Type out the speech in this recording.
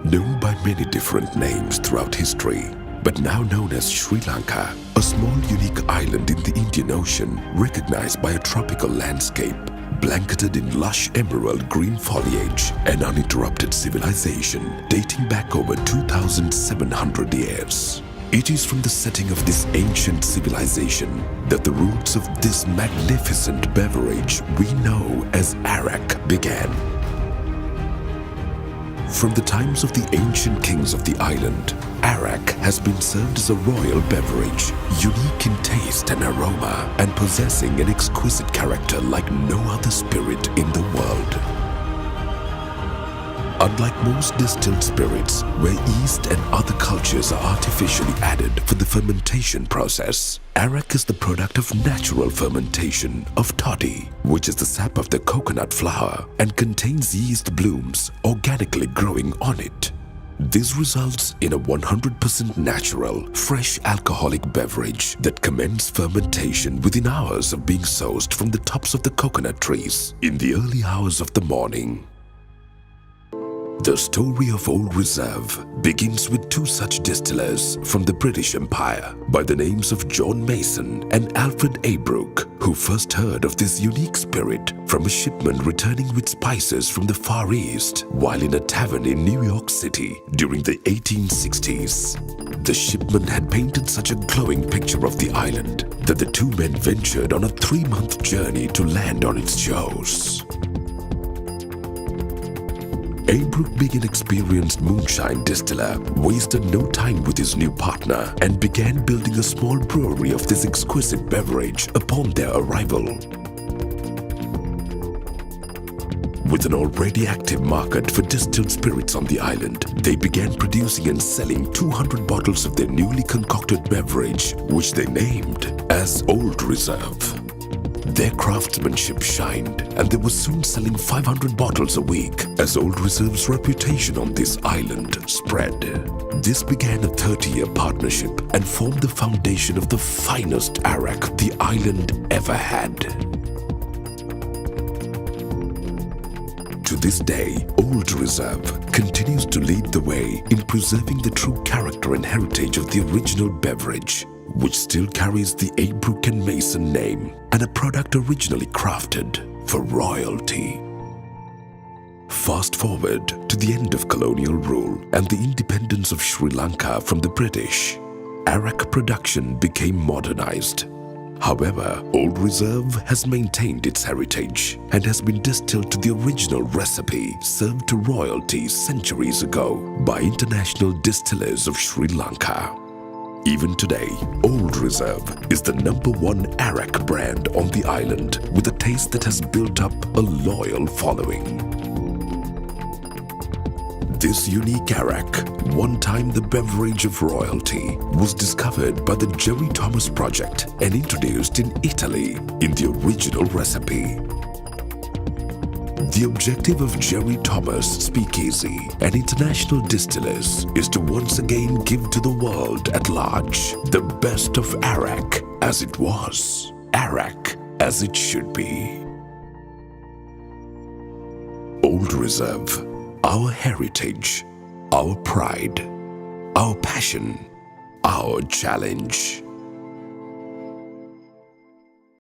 Known by many different names throughout history, but now known as Sri Lanka, a small unique island in the Indian Ocean recognized by a tropical landscape, blanketed in lush emerald green foliage and uninterrupted civilization dating back over 2,700 years. It is from the setting of this ancient civilization that the roots of this magnificent beverage we know as arak began. From the times of the ancient kings of the island, arak has been served as a royal beverage, unique in taste and aroma and possessing an exquisite character like no other spirit in the world. Unlike most distilled spirits, where yeast and other cultures are artificially added for the fermentation process, arak is the product of natural fermentation of toddy, which is the sap of the coconut flower and contains yeast blooms organically growing on it. This results in a 100% natural, fresh alcoholic beverage that commences fermentation within hours of being sourced from the tops of the coconut trees in the early hours of the morning. The story of Old Reserve begins with two such distillers from the British Empire by the names of John Mason and Alfred A. Brooke, who first heard of this unique spirit from a shipment returning with spices from the Far East while in a tavern in New York City during the 1860s. The shipment had painted such a glowing picture of the island that the two men ventured on a 3-month journey to land on its shores. A. Brooke, being an experienced moonshine distiller, wasted no time with his new partner and began building a small brewery of this exquisite beverage upon their arrival. With an already active market for distilled spirits on the island, they began producing and selling 200 bottles of their newly concocted beverage, which they named as Old Reserve. Their craftsmanship shined, and they were soon selling 500 bottles a week as Old Reserve's reputation on this island spread. This began a 30-year partnership and formed the foundation of the finest arak the island ever had. To this day, Old Reserve continues to lead the way in preserving the true character and heritage of the original beverage, which still carries the A. Brooke and Mason name and a product originally crafted for royalty. Fast forward to the end of colonial rule and the independence of Sri Lanka from the British, arak production became modernized. However, Old Reserve has maintained its heritage and has been distilled to the original recipe served to royalty centuries ago by international distillers of Sri Lanka. Even today, Old Reserve is the #1 arak brand on the island with a taste that has built up a loyal following. This unique arak, one time the beverage of royalty, was discovered by the Jerry Thomas Project and introduced in Italy in the original recipe. The objective of Jerry Thomas Speakeasy and international distillers is to once again give to the world at large the best of arak as it was, arak as it should be. Old Reserve, our heritage, our pride, our passion, our challenge.